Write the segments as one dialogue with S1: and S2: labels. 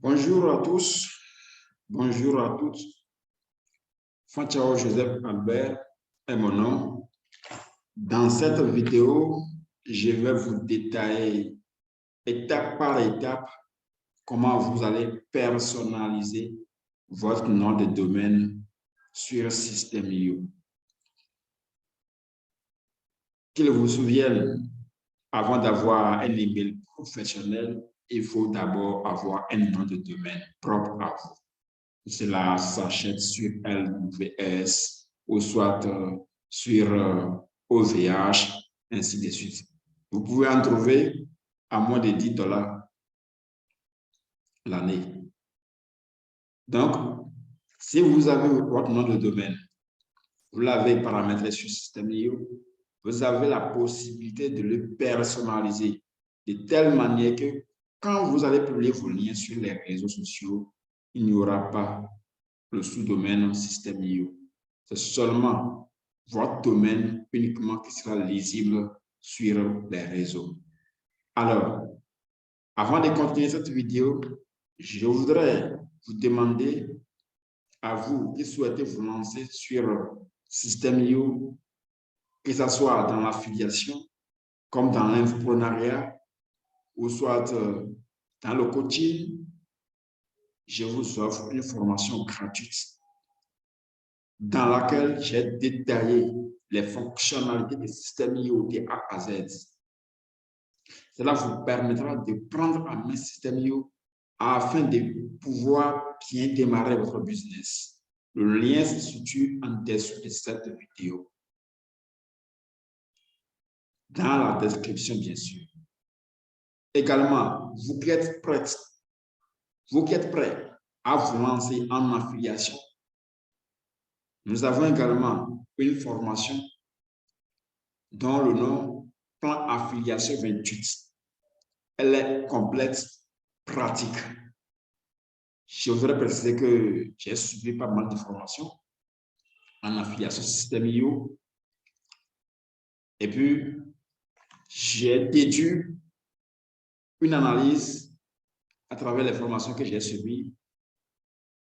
S1: Bonjour à tous, bonjour à toutes. Fanchao Joseph Albert est mon nom. Dans cette vidéo, je vais vous détailler étape par étape comment vous allez personnaliser votre nom de domaine sur System.io. Qu'il vous souvienne, avant d'avoir un email professionnel, il faut d'abord avoir un nom de domaine propre à vous. Cela s'achète sur LWS ou soit sur OVH, ainsi de suite. Vous pouvez en trouver à moins de $10 l'année. Donc, si vous avez votre nom de domaine, vous l'avez paramétré sur System.io, vous avez la possibilité de le personnaliser de telle manière que quand vous allez publier vos liens sur les réseaux sociaux, il n'y aura pas le sous-domaine System.io. C'est seulement votre domaine uniquement qui sera lisible sur les réseaux. Alors, avant de continuer cette vidéo, je voudrais vous demander à vous qui souhaitez vous lancer sur System.io, que ce soit dans l'affiliation, comme dans l'infoprenariat, ou soit dans le coaching, je vous offre une formation gratuite dans laquelle j'ai détaillé les fonctionnalités du System.io de A à Z. Cela vous permettra de prendre en main System.io afin de pouvoir bien démarrer votre business. Le lien se situe en dessous de cette vidéo. Dans la description, bien sûr. Également, vous qui êtes prêts à vous lancer en affiliation, nous avons également une formation dont le nom Plan Affiliation 28. Elle est complète, pratique. Je voudrais préciser que j'ai suivi pas mal de formations en affiliation System.io et puis j'ai déduit une analyse à travers les formations que j'ai suivies,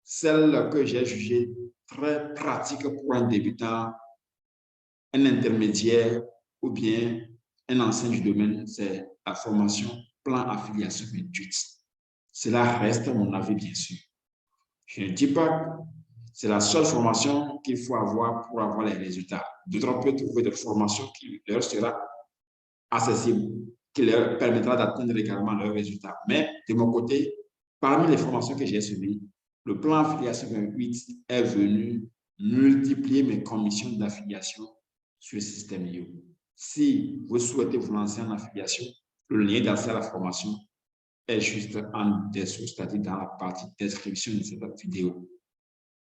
S1: celle que j'ai jugée très pratique pour un débutant, un intermédiaire ou bien un ancien du domaine, c'est la formation Plan Affiliation 28. Cela reste mon avis, bien sûr. Je ne dis pas que c'est la seule formation qu'il faut avoir pour avoir les résultats. D'autres peuvent trouver des formations qui leur sera accessible, qui leur permettra d'atteindre également leurs résultats. Mais de mon côté, parmi les formations que j'ai suivies, le plan affiliation 28 est venu multiplier mes commissions d'affiliation sur System.io. Si vous souhaitez vous lancer en affiliation, le lien d'accès à la formation est juste en dessous, c'est-à-dire dans la partie description de cette vidéo.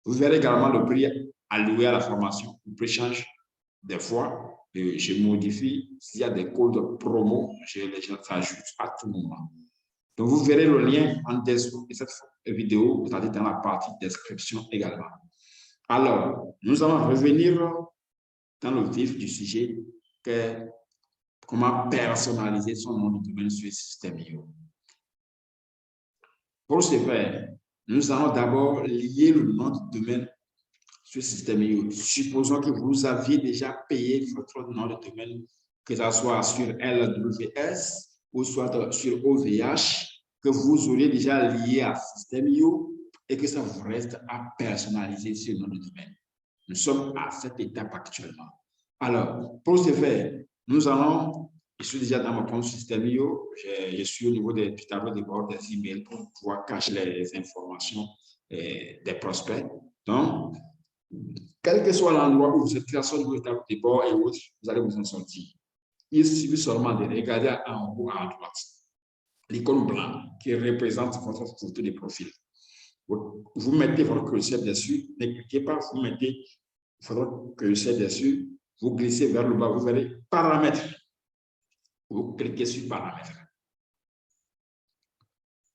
S1: Vous verrez également le prix alloué à la formation. Le prix change des fois. Je modifie. S'il y a des codes promo, je les ajoute à tout moment. Donc, vous verrez le lien en dessous de cette vidéo, c'est-à-dire dans la partie description également. Alors, nous allons revenir dans le vif du sujet, que comment personnaliser son nom de domaine sur System.io. Pour ce faire, nous allons d'abord lier le nom de domaine sur System.io. Supposons que vous aviez déjà payé votre nom de domaine, que ce soit sur LWS ou soit sur OVH, que vous auriez déjà lié à System.io et que ça vous reste à personnaliser ce nom de domaine. Nous sommes à cette étape actuellement. Alors, pour ce faire, nous allons, je suis déjà dans mon compte System.io, je suis au niveau du tableau de bord des emails pour pouvoir cacher les informations des prospects. Donc, quel que soit l'endroit où vous êtes création de votre tableau de bord et autres, vous allez vous en sortir. Il suffit seulement de regarder en haut à droite l'icône blanche qui représente votre photo de profil. Vous mettez votre curseur dessus, ne cliquez pas, vous mettez votre curseur dessus, vous glissez vers le bas, vous verrez paramètres. Vous cliquez sur paramètres.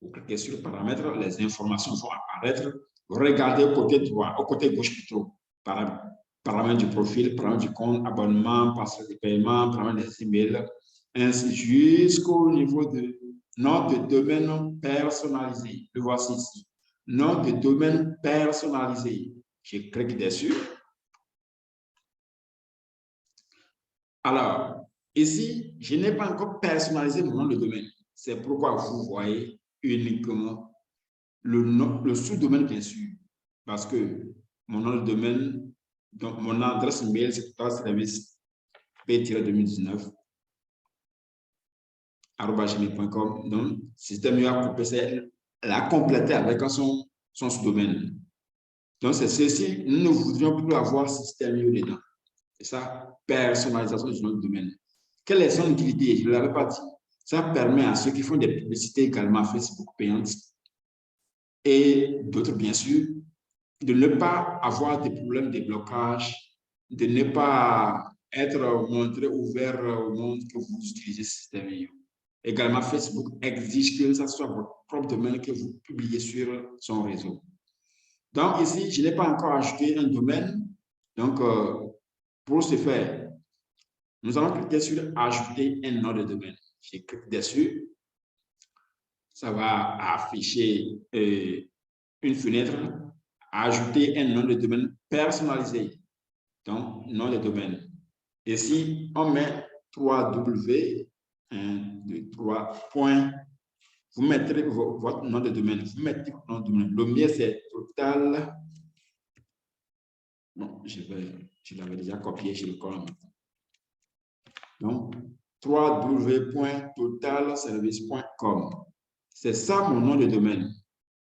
S1: Vous cliquez sur paramètres, les informations vont apparaître. Vous regardez au côté droit, au côté gauche plutôt, paramètres du profil, paramètres du compte, abonnement, passeport de paiement, paramètres des emails, ainsi jusqu'au niveau de nom de domaine personnalisé. Le voici ici. Nom de domaine personnalisé. Je clique dessus. Alors, ici, je n'ai pas encore personnalisé mon nom de domaine. C'est pourquoi vous voyez uniquement le sous-domaine, bien sûr, parce que mon nom de domaine, donc mon adresse mail, c'est service p-2019 @gmail.com. Donc, système a coupé, c'est l'a complété avec son sous-domaine. Donc, c'est ceci, nous ne voudrions plus avoir système dedans. C'est ça, personnalisation du nom de domaine. Quelle est son utilité? Je ne l'avais pas dit. Ça permet à ceux qui font des publicités également Facebook payantes et d'autres, bien sûr, de ne pas avoir des problèmes de blocage, de ne pas être montré ouvert au monde que vous utilisez ce système. Également, Facebook exige que ce soit votre propre domaine que vous publiez sur son réseau. Donc, ici, je n'ai pas encore ajouté un domaine. Donc, pour ce faire, nous allons cliquer sur Ajouter un nom de domaine. Je clique dessus. Ça va afficher une fenêtre. Ajouter un nom de domaine personnalisé. Donc, nom de domaine. Ici, on met 3W, 1, 2, 3, point. Vous mettrez votre nom de domaine. Vous mettez votre nom de domaine. Le mien, c'est total. Bon, je l'avais déjà copié, je le colle. Donc, www.totalservice.com. C'est ça mon nom de domaine.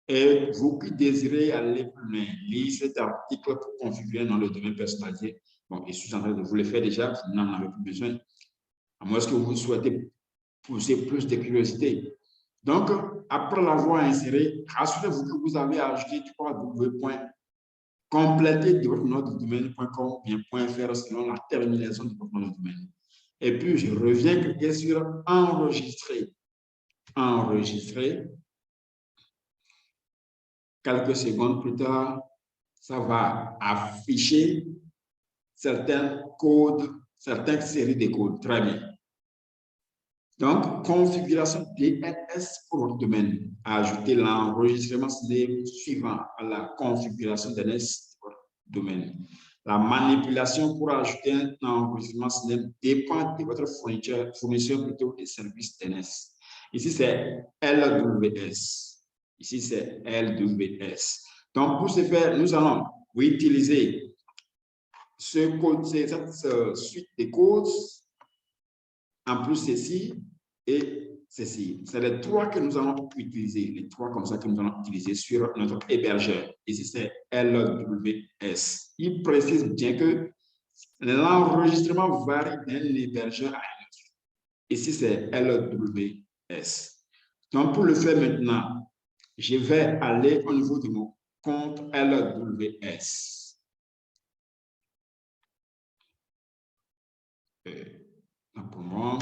S1: Et vous qui désirez aller plus loin, lire cet article pour configurer un nom de domaine personnalisé, bon, je suis en train de vous le faire déjà, vous n'en avez plus besoin. À moins que vous souhaitez pousser plus de curiosité. Donc, après l'avoir inséré, rassurez-vous que vous avez ajouté www.compléter de votre nom de domaine.com bien .fr selon la terminaison de votre nom de domaine. Et puis, je reviens cliquer sur Enregistrer. Enregistrer. Quelques secondes plus tard, ça va afficher certains codes, certaines séries de codes. Très bien. Donc, configuration DNS pour votre domaine. Ajouter l'enregistrement suivant à la configuration DNS pour votre domaine. La manipulation pour ajouter un enregistrement dépend de votre fournisseur plutôt des services DNS. Ici, c'est LWS. Ici, c'est LWS. Donc, pour ce faire, nous allons utiliser ce code, cette suite de codes, en plus ceci et ceci. C'est les trois que nous allons utiliser, les trois comme ça que nous allons utiliser sur notre hébergeur. Ici, c'est LWS. Il précise bien que l'enregistrement varie d'un hébergeur à un autre. Ici, c'est LWS. Donc, pour le faire maintenant, je vais aller au niveau de mon compte LWS. Pour moi,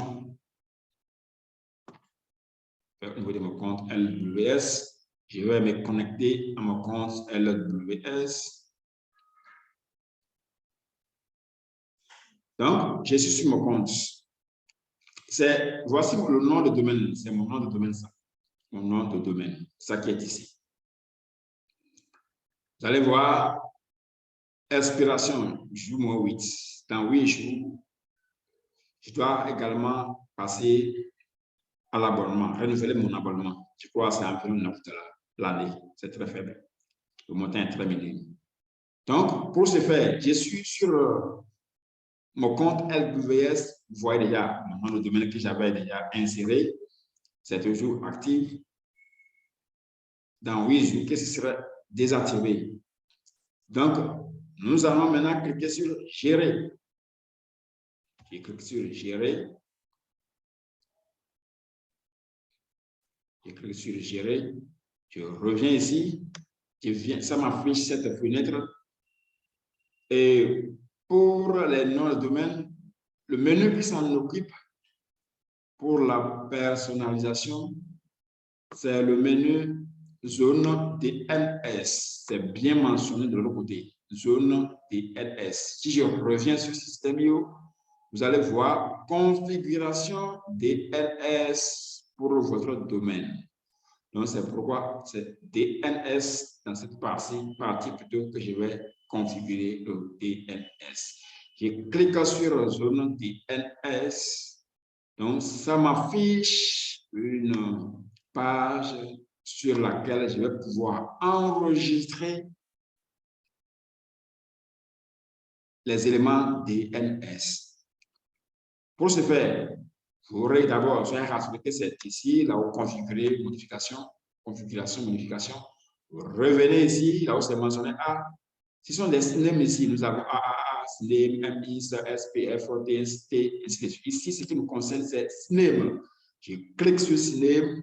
S1: au niveau de mon compte LWS, je vais me connecter à mon compte LWS. Donc, je suis sur mon compte. Voici le nom de domaine. C'est mon nom de domaine, ça. Mon nom de domaine, ça qui est ici. Vous allez voir, expiration, jour 8. Dans 8 jours, je dois également passer à l'abonnement, renouveler mon abonnement. Je crois que c'est environ 9 $ l'année. C'est très faible. Le montant est très minime. Donc, pour ce faire, je suis sur mon compte LWS. Vous voyez déjà mon nom de domaine que j'avais déjà inséré. C'est toujours actif. Dans 8 jours, qu'est-ce qui serait désactivé? Donc, nous allons maintenant cliquer sur Gérer. Je clique sur Gérer. Je clique sur Gérer. Je reviens ici. Ça m'affiche cette fenêtre. Et pour les noms de domaine, le menu qui s'en occupe pour la personnalisation, c'est le menu Zone DNS. C'est bien mentionné de l'autre côté. Zone DNS. Si je reviens sur Système.io, vous allez voir configuration DNS pour votre domaine. Donc, c'est pourquoi c'est DNS dans cette partie plutôt que je vais configurer le DNS. Je clique sur la zone DNS. Donc, ça m'affiche une page sur laquelle je vais pouvoir enregistrer les éléments DNS. Pour ce faire, vous aurez d'abord, je vais rassurer que c'est ici, là où configurer, modification. Revenez ici, là où c'est mentionné A. Ce sont des names ici. Nous avons AAA, SNAME, MIS, SPF, DST, ainsi de suite. Ici, ce qui nous concerne, c'est SNAME. Je clique sur SNAME.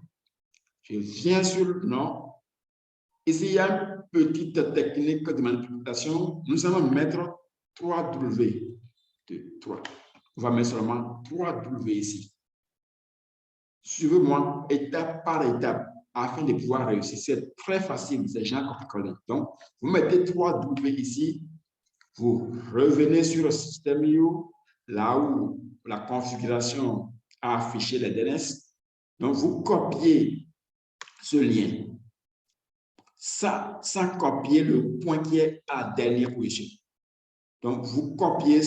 S1: Je viens sur le nom. Ici, il y a une petite technique de manipulation. Nous allons mettre 3W. On va mettre seulement 3W ici. Suivez-moi étape par étape afin de pouvoir réussir. C'est très facile, c'est Jean copier-coller. Donc, vous mettez 3W ici, vous revenez sur le système U, là où la configuration a affiché les DNS. Donc, vous copiez ce lien. Ça, sans copier le point qui est à dernière position. Donc, vous copiez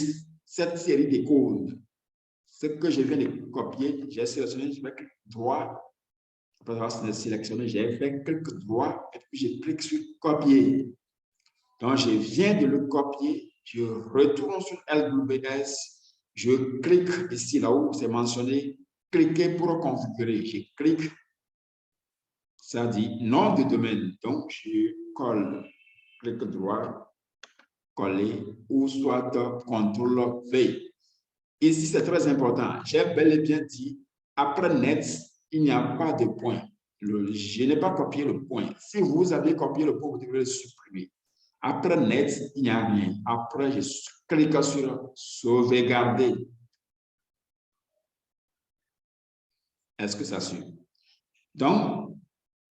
S1: cette série de codes. Ce que je viens de copier, j'ai sélectionné, je fais clic droit. Après avoir sélectionné, j'ai fait clic droit et puis je clique sur copier. Donc, je viens de le copier, je retourne sur LWS, je clique ici là où c'est mentionné, cliquer pour configurer. Je clique, ça dit nom de domaine. Donc, je colle, clic droit, coller ou soit CTRL V. Ici, c'est très important. J'ai bel et bien dit, après net, il n'y a pas de point. Je n'ai pas copié le point. Si vous avez copié le point, vous devez le supprimer. Après net, il n'y a rien. Après, je clique sur sauvegarder. Est-ce que ça suit? Donc,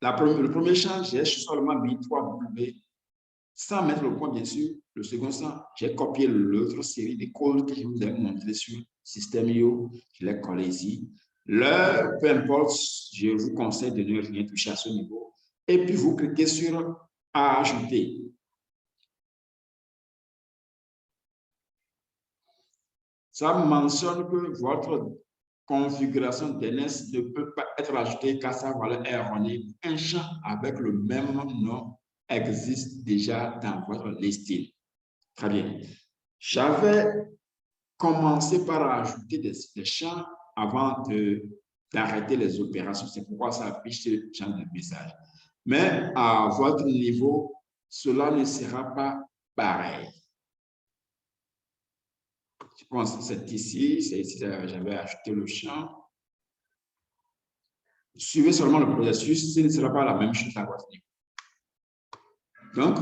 S1: le premier champ, j'ai seulement mis 3W sans mettre le point, bien sûr. Le second champ, j'ai copié l'autre série de codes que je vous ai montré sur System.io. Je l'ai collé ici. L'heure, peu importe, je vous conseille de ne rien toucher à ce niveau. Et puis, vous cliquez sur Ajouter. Ça mentionne que votre configuration DNS ne peut pas être ajoutée car sa valeur est erronée. Un champ avec le même nom existe déjà dans votre listing. Très bien. J'avais commencé par ajouter des champs avant d'arrêter les opérations. C'est pourquoi ça affiche ce genre de message. Mais à votre niveau, cela ne sera pas pareil. Je pense que c'est ici, j'avais ajouté le champ. Suivez seulement le processus, ce ne sera pas la même chose à votre niveau. Donc,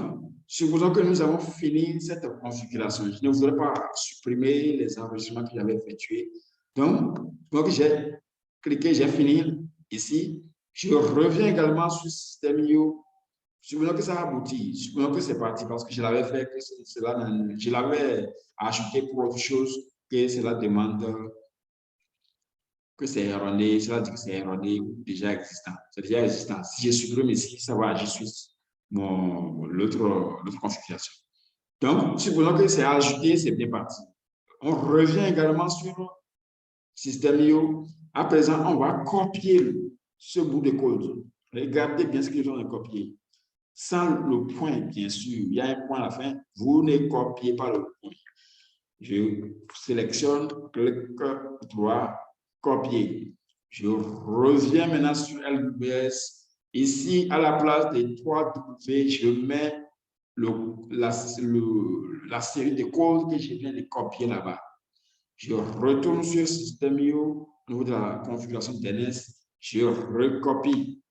S1: supposons que nous avons fini cette configuration. Je ne voudrais pas supprimer les enregistrements que j'avais effectués. Donc j'ai cliqué, j'ai fini ici. Je reviens également sur System.io. Supposons que ça aboutit. Supposons que c'est parti parce que je l'avais fait, je l'avais ajouté pour autre chose que cela demande que c'est erroné. Cela dit que c'est erroné ou déjà existant. C'est déjà existant. Si je supprime ici, ça va agir sur l'autre configuration. Donc, supposons que c'est ajouté, c'est bien parti. On revient également sur System.io. À présent, on va copier ce bout de code. Regardez bien ce que nous avons copié. Sans le point, bien sûr, il y a un point à la fin. Vous ne copiez pas le point. Je sélectionne, clic droit, copier. Je reviens maintenant sur LWS. Ici, à la place des 3W, je mets la série de codes que je viens de copier là-bas. Je retourne sur System.io au niveau de la configuration DNS. Je recopie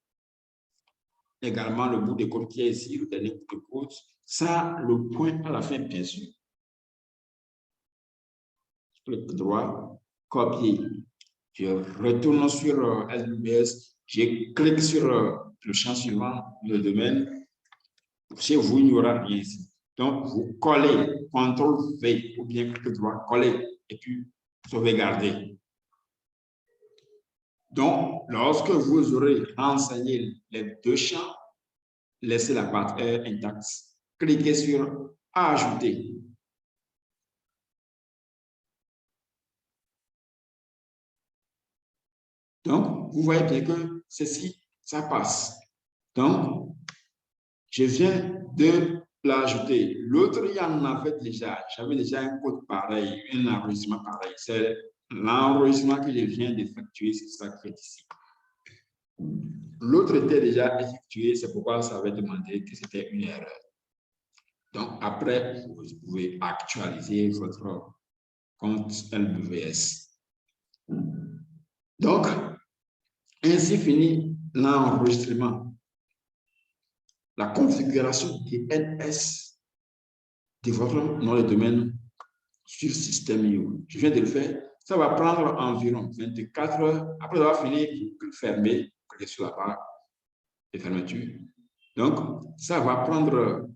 S1: également le bout de code qui est ici, le dernier bout de code, sans le point à la fin, bien sûr. Je clique droit, copier. Je retourne sur LWS. Je clique sur le champ suivant, le domaine. Chez vous, il n'y aura rien ici. Donc, vous collez, CTRL-V ou bien clic droit, coller et puis sauvegarder. Donc, lorsque vous aurez renseigné les deux champs, laissez la barre intacte. Cliquez sur Ajouter. Donc, vous voyez bien que ceci, ça passe. Donc, je viens de l'ajouter. L'autre, il y en avait déjà. J'avais déjà un code pareil, un enregistrement pareil. C'est l'enregistrement que je viens d'effectuer, c'est ça qui est ici. L'autre était déjà effectué, c'est pourquoi ça avait demandé que c'était une erreur. Donc, après, vous pouvez actualiser votre compte LWS. Donc, ainsi finit l'enregistrement, la configuration DNS de votre nom de domaine sur Système.io. Je viens de le faire. Ça va prendre environ 24 heures. Après avoir fini, vous fermez, cliquez sur la barre de fermeture. Donc, ça va prendre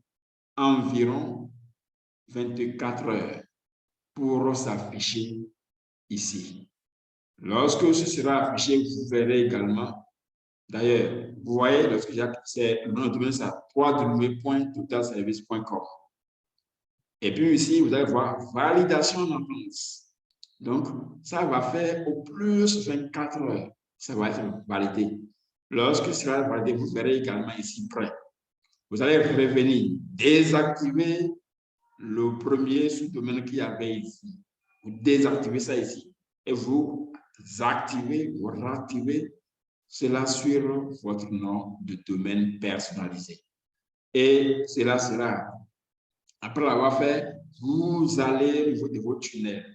S1: environ 24 heures pour s'afficher ici. Lorsque ce sera affiché, vous verrez également. D'ailleurs, vous voyez, lorsque j'ai accès, le nom de domaine, c'est www.totalservice.com. Et puis ici, vous allez voir validation en France. Donc, ça va faire au plus 24 heures. Ça va être validé. Lorsque ce sera validé, vous verrez également ici prêt. Vous allez revenir désactiver le premier sous-domaine qu'il y avait ici. Vous désactivez ça ici. Et vous activez, vous réactivez cela sur votre nom de domaine personnalisé. Et cela sera, après l'avoir fait, vous allez au niveau de vos tunnels.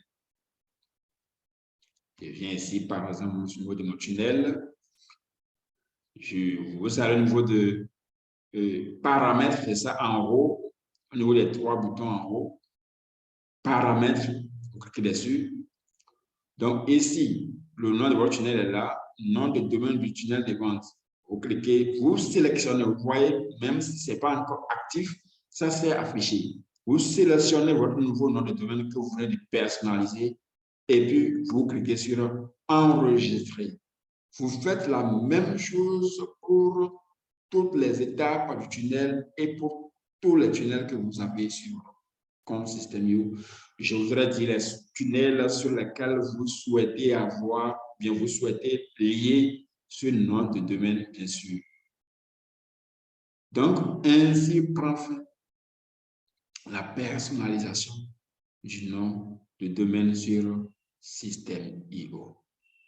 S1: Je viens ici, par exemple, au niveau de mon tunnel. Vous allez au niveau de paramètres, c'est ça en haut, au niveau des trois boutons en haut. Paramètres, vous cliquez dessus. Donc ici, le nom de votre tunnel est là, nom de domaine du tunnel de vente. Vous cliquez, vous sélectionnez, vous voyez, même si ce n'est pas encore actif, ça s'est affiché. Vous sélectionnez votre nouveau nom de domaine que vous voulez personnaliser et puis vous cliquez sur enregistrer. Vous faites la même chose pour toutes les étapes du tunnel et pour tous les tunnels que vous avez sur comme Système.io. Je voudrais dire les tunnels sur lesquels vous souhaitez avoir, bien vous souhaitez lier ce nom de domaine, bien sûr. Donc, ainsi prend fin la personnalisation du nom de domaine sur Système.io.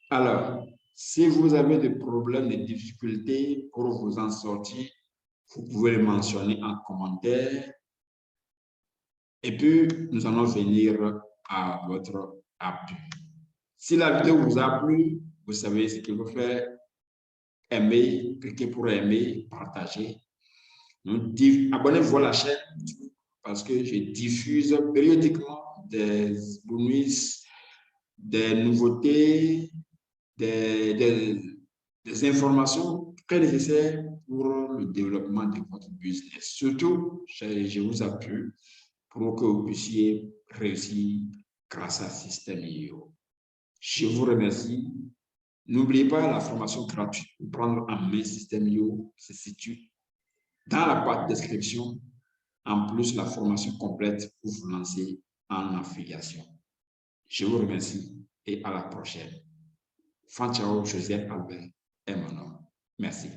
S1: Alors, si vous avez des problèmes, des difficultés pour vous en sortir, vous pouvez le mentionner en commentaire. Et puis, nous allons venir à votre appui. Si la vidéo vous a plu, vous savez ce qu'il faut faire. Aimer, cliquez pour aimer, partager. Abonnez-vous à la chaîne parce que je diffuse périodiquement des bonus, des nouveautés, des informations très nécessaires pour le développement de votre business. Surtout, je vous appuie pour que vous puissiez réussir grâce à Système.io. Je vous remercie. N'oubliez pas la formation gratuite pour prendre en main Système.io se situe dans la barre de description. En plus, la formation complète pour vous lancer en affiliation. Je vous remercie et à la prochaine. Fanchao Joseph Albert est mon nom. Merci.